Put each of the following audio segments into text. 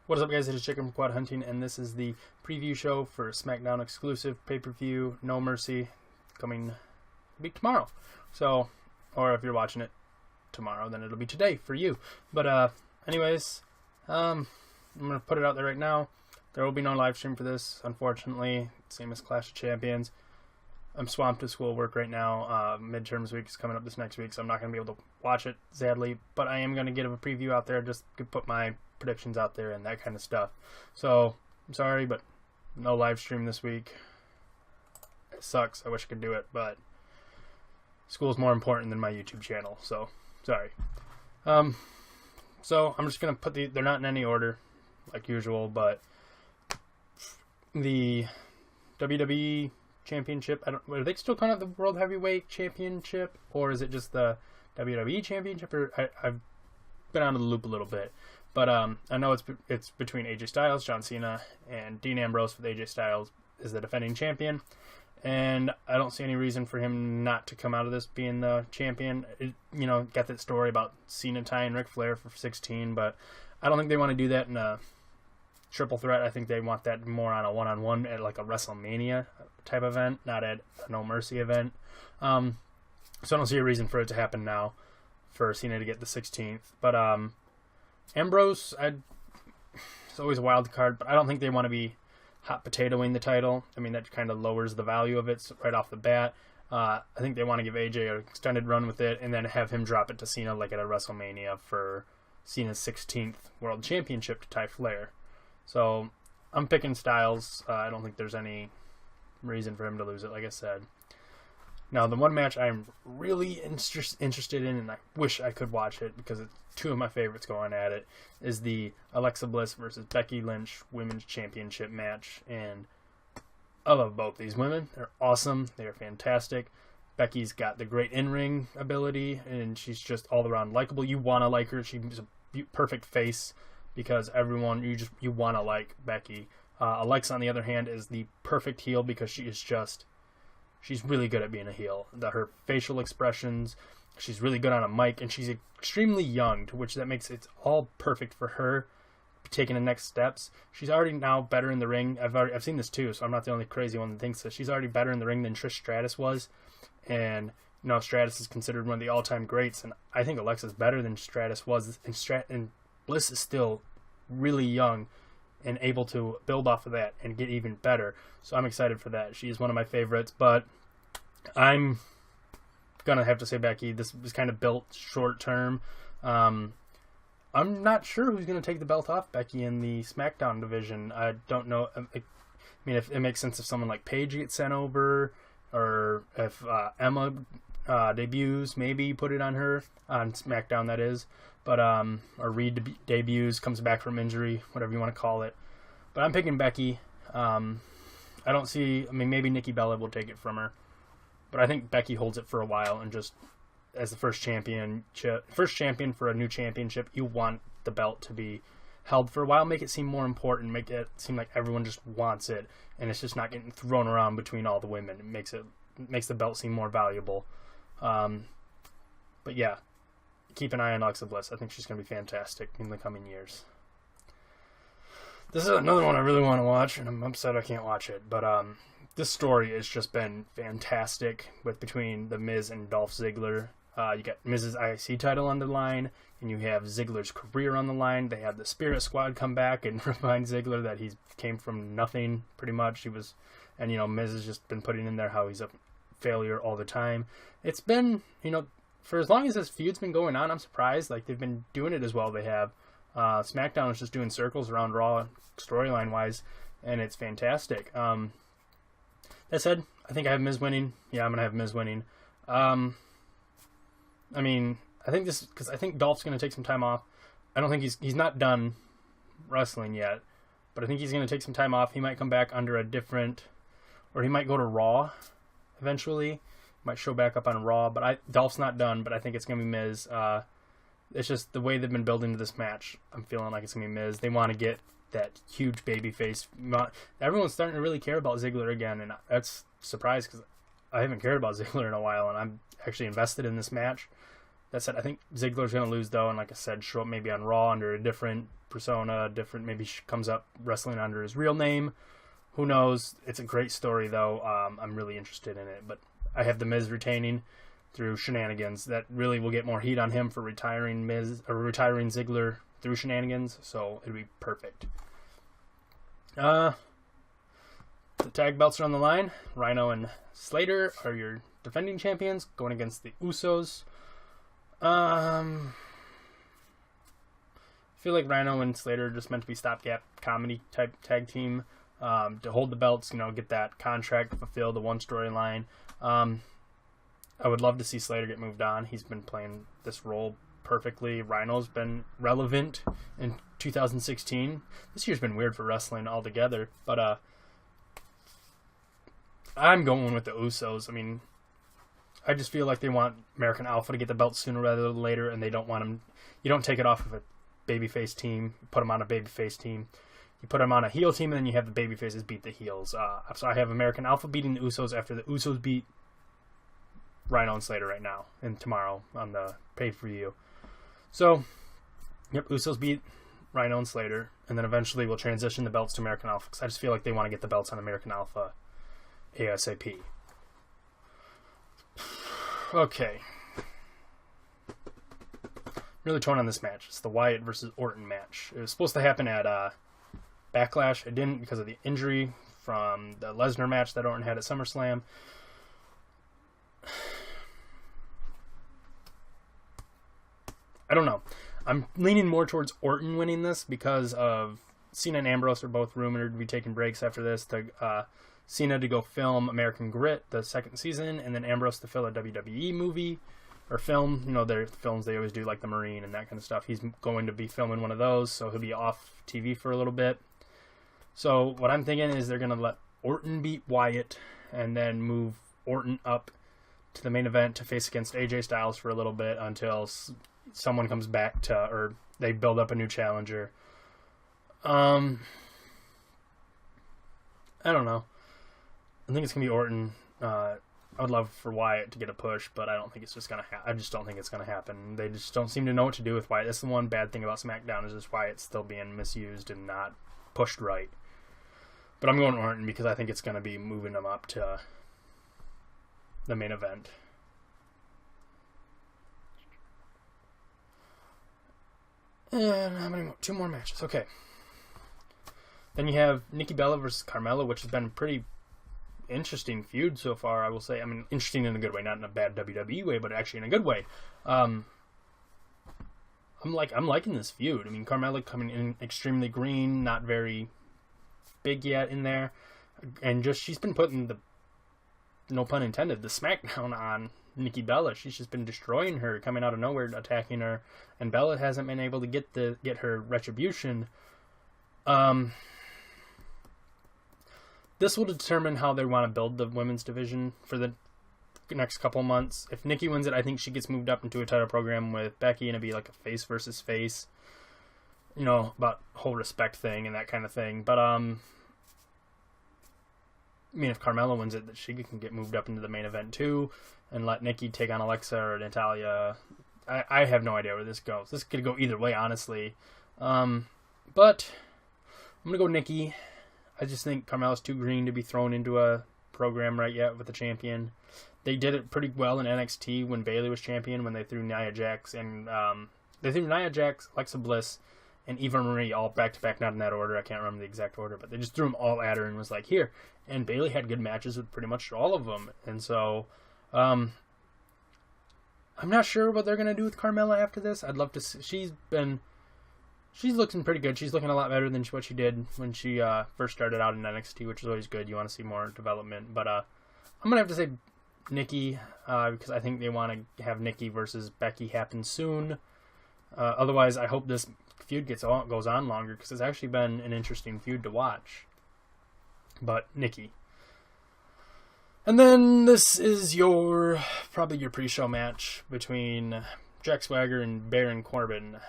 What is up, guys? It is Chicken from Quad Hunting, and this is the preview show for SmackDown exclusive pay-per-view No Mercy coming week tomorrow. So, or if you're watching it tomorrow, then it'll be today for you. But anyways, I'm gonna put it out there right now. There will be no live stream for this, unfortunately. Same as Clash of Champions. I'm swamped with schoolwork right now. Midterms week is coming up this next week, so I'm not going to be able to watch it, sadly. But I am going to get a preview out there, just to put my predictions out there and that kind of stuff. So, I'm sorry, but no live stream this week. It sucks. I wish I could do it, but school's more important than my YouTube channel, so sorry. So, I'm just going to put they're not in any order, like usual, but the WWE Championship, are they still calling it the World Heavyweight Championship, or is it just the WWE Championship? Or I've been out of the loop a little bit, but I know it's between AJ Styles, John Cena, and Dean Ambrose. With AJ Styles is the defending champion, and I don't see any reason for him not to come out of this being the champion. Got that story about Cena tying Ric Flair for 16, but I don't think they want to do that in a triple threat. I think they want that more on a one-on-one at like a WrestleMania type event, not at a No Mercy event. So I don't see a reason for it to happen now for Cena to get the 16th. But Ambrose, it's always a wild card, but I don't think they want to be hot potatoing the title. I mean, that kind of lowers the value of it right off the bat. I think they want to give AJ an extended run with it and then have him drop it to Cena like at a WrestleMania for Cena's 16th World Championship to tie Flair. So I'm picking Styles. I don't think there's any reason for him to lose it, like I said. Now, the one match I'm really interested in, and I wish I could watch it because it's two of my favorites going at it, is the Alexa Bliss versus Becky Lynch Women's Championship match. And I love both these women. They're awesome. They are fantastic. Becky's got the great in-ring ability, and she's just all-around likable. You want to like her. She's a perfect face, because everyone, you want to like Becky. Alexa, on the other hand, is the perfect heel because she's really good at being a heel. Her facial expressions, she's really good on a mic, and she's extremely young, to which that makes it all perfect for her taking the next steps. She's already now better in the ring. I've seen this too, so I'm not the only crazy one that thinks that. She's already better in the ring than Trish Stratus was, and Stratus is considered one of the all-time greats, and I think Alexa's better than Stratus was, and Bliss is still really young and able to build off of that and get even better. So I'm excited for that. She is one of my favorites, but I'm going to have to say Becky. This was kind of built short term. I'm not sure who's going to take the belt off Becky in the SmackDown division. I don't know. I mean, if it makes sense if someone like Paige gets sent over, or if Emma debuts, maybe put it on her, on SmackDown, that is. But or Reed debuts, comes back from injury, whatever you want to call it. But I'm picking Becky. I don't see. I mean, maybe Nikki Bella will take it from her, but I think Becky holds it for a while, and just as the first champion for a new championship, you want the belt to be held for a while. Make it seem more important. Make it seem like everyone just wants it, and it's just not getting thrown around between all the women. It makes the belt seem more valuable. But yeah. Keep an eye on Alexa Bliss. I think she's going to be fantastic in the coming years. This is another one I really want to watch, and I'm upset I can't watch it. But this story has just been fantastic between The Miz and Dolph Ziggler. You got Miz's IC title on the line, and you have Ziggler's career on the line. They had the Spirit Squad come back and remind Ziggler that he came from nothing, pretty much. Miz has just been putting in there how he's a failure all the time. It's been, for as long as this feud's been going on, I'm surprised. Like, they've been doing it as well they have. SmackDown is just doing circles around Raw storyline-wise, and it's fantastic. That said, I think I have Miz winning. Yeah, I'm going to have Miz winning. I think Dolph's going to take some time off. I don't think he's not done wrestling yet, but I think he's going to take some time off. He might come back under or he might go to Raw eventually. Might show back up on Raw, but Dolph's not done, but I think it's going to be Miz. It's just the way they've been building to this match. I'm feeling like it's going to be Miz. They want to get that huge baby face. Everyone's starting to really care about Ziggler again, and that's a surprise because I haven't cared about Ziggler in a while, and I'm actually invested in this match. That said, I think Ziggler's going to lose, though, and like I said, show up maybe on Raw under a different persona, maybe comes up wrestling under his real name. Who knows? It's a great story, though. I'm really interested in it, but I have The Miz retaining through shenanigans. That really will get more heat on him for retiring Ziggler through shenanigans, so it'll be perfect. The tag belts are on the line. Rhino and Slater are your defending champions, going against the Usos. I feel like Rhino and Slater are just meant to be stopgap comedy type tag team, to hold the belts, get that contract, fulfill the one storyline. I would love to see Slater get moved on. He's been playing this role perfectly. Rhino's been relevant in 2016. This year's been weird for wrestling altogether, but I'm going with the Usos. I mean, I just feel like they want American Alpha to get the belt sooner rather than later, and they don't want him. You don't take it off of a babyface team, put him on a babyface team. You put him on a heel team, and then you have the babyfaces beat the heels. So I have American Alpha beating the Usos after the Usos beat Rhino and Slater right now, and tomorrow on the pay-per-view. So, yep, Usos beat Rhino and Slater, and then eventually we'll transition the belts to American Alpha, because I just feel like they want to get the belts on American Alpha ASAP. Okay. Really torn on this match. It's the Wyatt versus Orton match. It was supposed to happen at Backlash. It didn't because of the injury from the Lesnar match that Orton had at SummerSlam. I don't know. I'm leaning more towards Orton winning this because of Cena and Ambrose are both rumored to be taking breaks after this. Cena to go film American Grit, the second season, and then Ambrose to fill a WWE movie or film. Their films they always do, like The Marine and that kind of stuff. He's going to be filming one of those, so he'll be off TV for a little bit. So what I'm thinking is they're going to let Orton beat Wyatt and then move Orton up to the main event to face against AJ Styles for a little bit until someone comes back or they build up a new challenger. I don't know. I think it's going to be Orton. I would love for Wyatt to get a push, but I don't think it's just going to happen. I just don't think it's going to happen. They just don't seem to know what to do with Wyatt. That's the one bad thing about SmackDown, is just Wyatt's still being misused and not pushed right. But I'm going Orton because I think it's going to be moving them up to the main event. And how many more? 2 more matches. Okay. Then you have Nikki Bella versus Carmella, which has been a pretty interesting feud so far, I will say. I mean, interesting in a good way, not in a bad WWE way, but actually in a good way. I'm liking this feud. I mean, Carmella coming in extremely green, not very big yet in there, and she's been putting the, no pun intended, the smackdown on Nikki Bella. She's just been destroying her, coming out of nowhere, attacking her, and Bella hasn't been able to get her retribution. This will determine how they want to build the women's division for the next couple months. If Nikki wins it, I think she gets moved up into a title program with Becky, and it'll be like a face versus face, about whole respect thing and that kind of thing. But I mean, if Carmella wins it, that she can get moved up into the main event too, and let Nikki take on Alexa or Natalya. I have no idea where this goes. This could go either way, honestly. But I'm gonna go Nikki. I just think Carmella's too green to be thrown into a program right yet with the champion. They did it pretty well in NXT when Bayley was champion, when they threw Nia Jax and Alexa Bliss, and Eva Marie all back to back, not in that order. I can't remember the exact order, but they just threw them all at her and was like, here. And Bayley had good matches with pretty much all of them. And so, I'm not sure what they're gonna do with Carmella after this. I'd love to see. She's looking pretty good. She's looking a lot better than what she did when she first started out in NXT, which is always good. You want to see more development. But I'm going to have to say Nikki because I think they want to have Nikki versus Becky happen soon. Otherwise, I hope this feud goes on longer because it's actually been an interesting feud to watch. But Nikki. And then this is probably your pre-show match between Jack Swagger and Baron Corbin.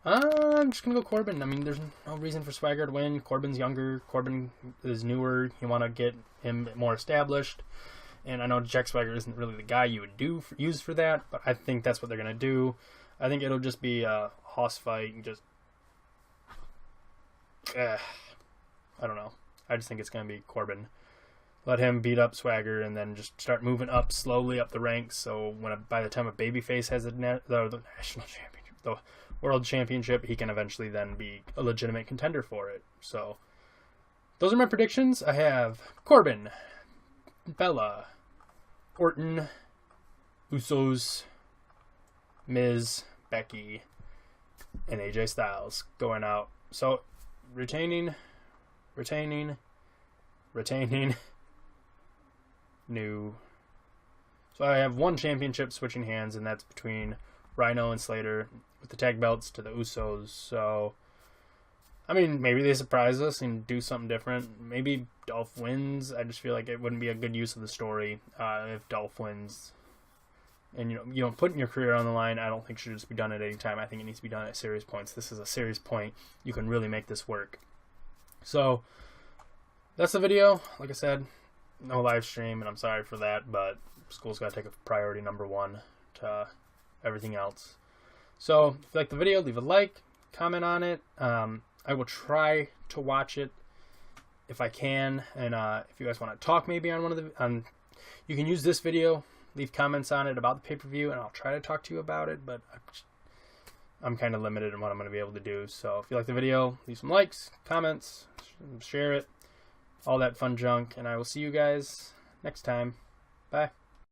I'm just going to go Corbin. I mean, there's no reason for Swagger to win. Corbin's younger. Corbin is newer. You want to get him more established. And I know Jack Swagger isn't really the guy you would use for that, but I think that's what they're going to do. I think it'll just be a hoss fight and just... I don't know. I just think it's going to be Corbin. Let him beat up Swagger and then just start moving up slowly up the ranks. So by the time a babyface has the national championship, the world championship, he can eventually then be a legitimate contender for it. So those are my predictions. I have Corbin, Bella, Orton, Usos, Miz, Becky, and AJ Styles going out. So retaining, new. So I have one championship switching hands, and that's between Rhino and Slater with the tag belts to the Usos. So, I mean, maybe they surprise us and do something different. Maybe Dolph wins. I just feel like it wouldn't be a good use of the story if Dolph wins. And, you know, putting your career on the line, I don't think should just be done at any time. I think it needs to be done at serious points. This is a serious point. You can really make this work. So, that's the video. Like I said, no live stream, and I'm sorry for that, but school's got to take a priority number one to everything else. So, if you like the video, leave a like, comment on it. I will try to watch it if I can, and if you guys want to talk maybe on one of the... you can use this video, leave comments on it about the pay-per-view, and I'll try to talk to you about it, but I'm kind of limited in what I'm going to be able to do. So, if you like the video, leave some likes, comments, share it, all that fun junk, and I will see you guys next time. Bye.